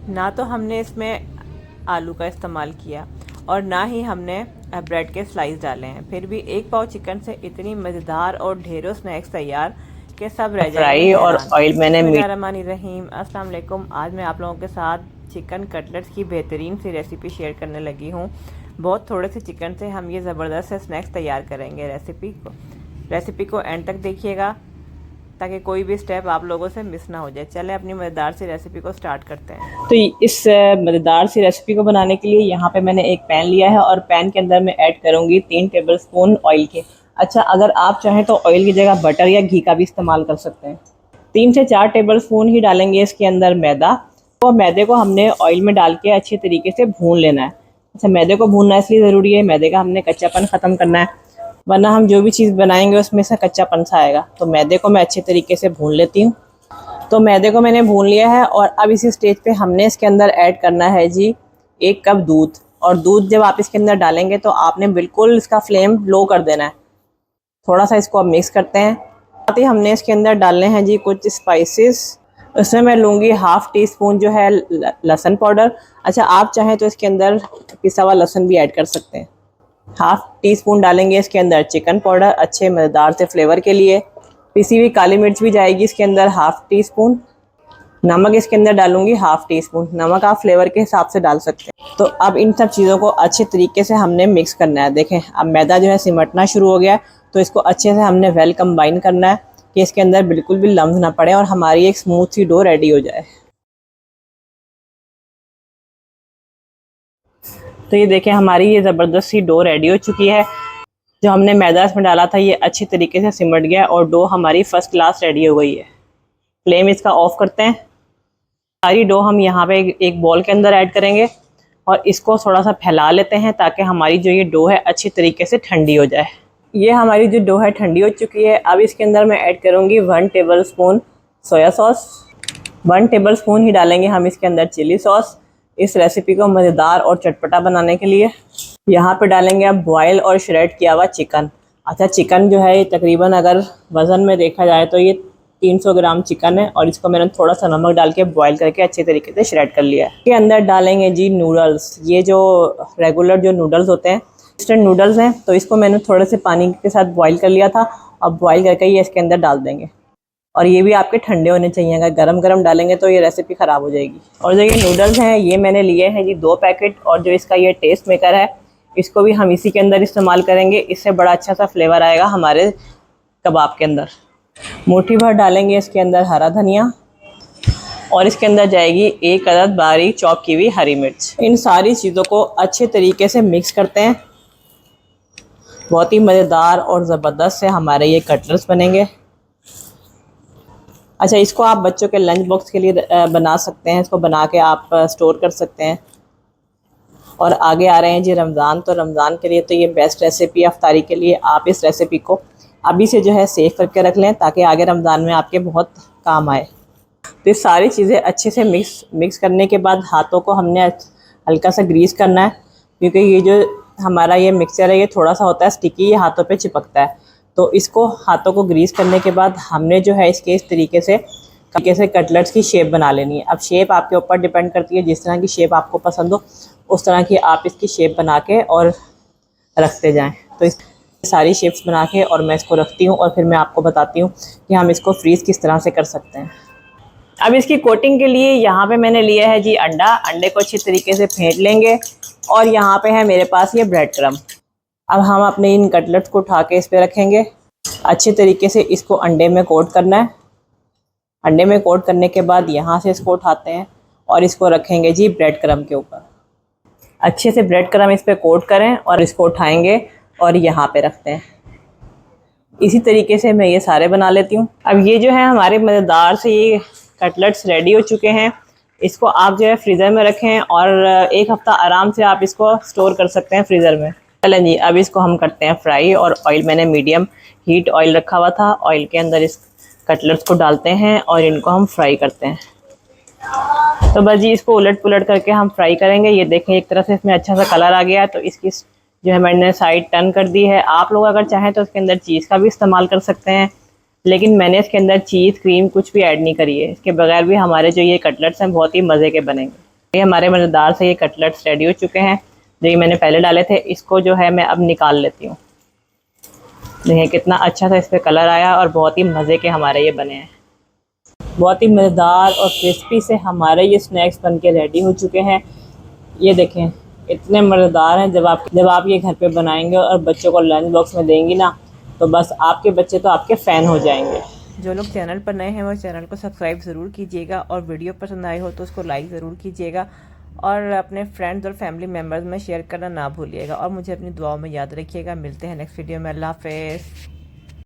ना तो हमने इसमें आलू का इस्तेमाल किया और ना ही हमने ब्रेड के स्लाइस डाले हैं, फिर भी 1 पाव चिकन से इतनी मज़ेदार और ढेरों स्नैक्स तैयार कि सब रह जाएंगे फ्राई और हैरान। ऑयल मैंने बिस्मिल्लाहिर्रहमानिर्रहीम, अस्सलाम वालेकुम। आज मैं आप लोगों के साथ चिकन कटलेट्स की बेहतरीन सी रेसिपी शेयर करने लगी हूँ। बहुत थोड़े से चिकन से हम ये ज़बरदस्त से स्नैक्स तैयार करेंगे। रेसिपी को एंड तक देखिएगा ताकि कोई भी स्टेप आप लोगों से मिस ना हो जाए। चलें अपनी मज़ेदार सी रेसिपी को स्टार्ट करते हैं। तो इस मज़ेदार सी रेसिपी को बनाने के लिए यहाँ पे मैंने एक पैन लिया है और पैन के अंदर मैं ऐड करूँगी 3 टेबलस्पून ऑयल के। अच्छा, अगर आप चाहें तो ऑयल की जगह बटर या घी का भी इस्तेमाल कर सकते हैं। 3 से 4 टेबलस्पून ही डालेंगे इसके अंदर मैदा। तो मैदे को हमने ऑयल में डाल के अच्छे तरीके से भून लेना है। अच्छा, मैदे को भूनना इसलिए ज़रूरी है, मैदे का हमने कच्चापन ख़त्म करना है, वरना हम जो भी चीज़ बनाएंगे उसमें से कच्चापन सा आएगा। तो मैदे को मैं अच्छे तरीके से भून लेती हूँ। तो मैदे को मैंने भून लिया है और अब इसी स्टेज पे हमने इसके अंदर ऐड करना है जी 1 कप दूध। और दूध जब आप इसके अंदर डालेंगे तो आपने बिल्कुल इसका फ्लेम लो कर देना है। थोड़ा सा इसको अब मिक्स करते हैं। साथ ही हमने इसके अंदर डालने हैं जी कुछ स्पाइसेस। उसमें मैं लूँगी 1/2 टीस्पून जो है लहसुन पाउडर। अच्छा, आप चाहें तो इसके अंदर पिसा हुआ लहसुन भी ऐड कर सकते हैं। 1/2 टीस्पून डालेंगे इसके अंदर चिकन पाउडर, अच्छे मज़ेदार से फ्लेवर के लिए। पिसी हुई काली मिर्च भी जाएगी इसके अंदर 1/2 टीस्पून। नमक इसके अंदर डालूंगी 1/2 टीस्पून। नमक आप फ्लेवर के हिसाब से डाल सकते हैं। तो अब इन सब चीज़ों को अच्छे तरीके से हमने मिक्स करना है। देखें, अब मैदा जो है सिमटना शुरू हो गया है, तो इसको अच्छे से हमने वेल कंबाइन करना है कि इसके अंदर बिल्कुल भी लम्स ना पड़े और हमारी एक स्मूथ सी डो रेडी हो जाए। तो ये देखें, हमारी ये ज़बरदस्त सी डो रेडी हो चुकी है। जो हमने मैदा इसमें डाला था ये अच्छी तरीके से सिमट गया और डो हमारी फर्स्ट क्लास रेडी हो गई है। फ्लेम इसका ऑफ करते हैं। सारी डो हम यहाँ पे एक बॉल के अंदर ऐड करेंगे और इसको थोड़ा सा फैला लेते हैं ताकि हमारी जो ये डो है अच्छी तरीके से ठंडी हो जाए। ये हमारी जो डो है ठंडी हो चुकी है। अब इसके अंदर मैं ऐड करूँगी 1 टेबलस्पून सोया सॉस। 1 टेबलस्पून ही डालेंगे हम इसके अंदर चिली सॉस, इस रेसिपी को मज़ेदार और चटपटा बनाने के लिए। यहाँ पे डालेंगे अब बॉयल और श्रेड किया हुआ चिकन। अच्छा, चिकन जो है ये तकरीबन अगर वज़न में देखा जाए तो ये 300 ग्राम चिकन है और इसको मैंने थोड़ा सा नमक डाल के बॉयल करके अच्छे तरीके से श्रेड कर लिया है। इसके अंदर डालेंगे जी नूडल्स। ये जो रेगुलर जो नूडल्स होते हैं, इंस्टेंट नूडल्स हैं, तो इसको मैंने थोड़े से पानी के साथ बॉयल कर लिया था। अब बॉयल करके ये इसके अंदर डाल देंगे और ये भी आपके ठंडे होने चाहिए। अगर गरम गरम डालेंगे तो ये रेसिपी ख़राब हो जाएगी। और जो ये नूडल्स हैं ये मैंने लिए हैं जी 2 पैकेट। और जो इसका ये टेस्ट मेकर है इसको भी हम इसी के अंदर इस्तेमाल करेंगे। इससे बड़ा अच्छा सा फ्लेवर आएगा हमारे कबाब के अंदर। मुट्ठी भर डालेंगे इसके अंदर हरा धनिया और इसके अंदर जाएगी 1 अदद बारीक चॉप की हुई हरी मिर्च। इन सारी चीज़ों को अच्छे तरीके से मिक्स करते हैं। बहुत ही मज़ेदार और ज़बरदस्त से हमारे ये कटलेट्स बनेंगे। अच्छा, इसको आप बच्चों के लंच बॉक्स के लिए बना सकते हैं। इसको बना के आप स्टोर कर सकते हैं। और आगे आ रहे हैं जी रमज़ान, तो रमज़ान के लिए तो ये बेस्ट रेसिपी है अफ्तारी के लिए। आप इस रेसिपी को अभी से जो है सेव करके रख लें ताकि आगे रमज़ान में आपके बहुत काम आए। तो ये सारी चीज़ें अच्छे से मिक्स करने के बाद हाथों को हमने हल्का सा ग्रीस करना है, क्योंकि ये जो हमारा ये मिक्सचर है ये थोड़ा सा होता है स्टिकी, ये हाथों पे चिपकता है। तो इसको हाथों को ग्रीस करने के बाद हमने जो है इसके इस तरीके से कटलेट्स की शेप बना लेनी है। अब शेप आपके ऊपर डिपेंड करती है, जिस तरह की शेप आपको पसंद हो उस तरह की आप इसकी शेप बना के और रखते जाएं। तो इस सारी शेप्स बना के और मैं इसको रखती हूँ और फिर मैं आपको बताती हूँ कि हम इसको फ्रीज़ किस तरह से कर सकते हैं। अब इसकी कोटिंग के लिए यहाँ पे मैंने लिया है जी अंडा। अंडे को अच्छी तरीके से फेंट लेंगे और यहाँ पे है मेरे पास ये ब्रेड क्रम्ब। अब हम अपने इन कटलेट्स को उठा के इस पर रखेंगे। अच्छे तरीके से इसको अंडे में कोट करना है। अंडे में कोट करने के बाद यहाँ से इसको उठाते हैं और इसको रखेंगे जी ब्रेड क्रम्ब के ऊपर। अच्छे से ब्रेड क्रम्ब इस पर कोट करें और इसको उठाएंगे और यहाँ पे रखते हैं। इसी तरीके से मैं ये सारे बना लेती हूँ। अब ये जो है हमारे मज़ेदार से ये कटलेट्स रेडी हो चुके हैं। इसको आप जो है फ्रीज़र में रखें और 1 हफ़्ता आराम से आप इसको स्टोर कर सकते हैं फ्रीज़र में। चलें जी, अब इसको हम करते हैं फ्राई। और ऑयल मैंने मीडियम हीट ऑयल रखा हुआ था। ऑयल के अंदर इस कटलेट्स को डालते हैं और इनको हम फ्राई करते हैं। तो बस जी इसको उलट पुलट करके हम फ्राई करेंगे। ये देखें, एक तरह से इसमें अच्छा सा कलर आ गया है, तो इसकी जो है मैंने साइड टर्न कर दी है। आप लोग अगर चाहें तो इसके अंदर चीज़ का भी इस्तेमाल कर सकते हैं, लेकिन मैंने इसके अंदर चीज़ क्रीम कुछ भी ऐड नहीं करी है। इसके बगैर भी हमारे जो ये कटलेट्स हैं बहुत ही मज़े के बनेंगे। ये हमारे मज़ेदार से ये कटलेट्स रेडी हो चुके हैं। जो ये मैंने पहले डाले थे, इसको जो है मैं अब निकाल लेती हूँ। देखिए कितना अच्छा सा इस पर कलर आया और बहुत ही मज़े के हमारे ये बने हैं। बहुत ही मज़ेदार और क्रिस्पी से हमारे ये स्नैक्स बन के रेडी हो चुके हैं। ये देखें इतने मज़ेदार हैं। जब आप ये घर पे बनाएंगे और बच्चों को लंच बॉक्स में देंगी ना, तो बस आपके बच्चे तो आपके फ़ैन हो जाएंगे। जो लोग चैनल पर नए हैं वो चैनल को सब्सक्राइब ज़रूर कीजिएगा और वीडियो पसंद आई हो तो उसको लाइक ज़रूर कीजिएगा और अपने फ्रेंड्स और फैमिली मेम्बर्स में शेयर करना ना भूलिएगा और मुझे अपनी दुआओं में याद रखिएगा। मिलते हैं नेक्स्ट वीडियो में। अल्लाह हाफ़िज़।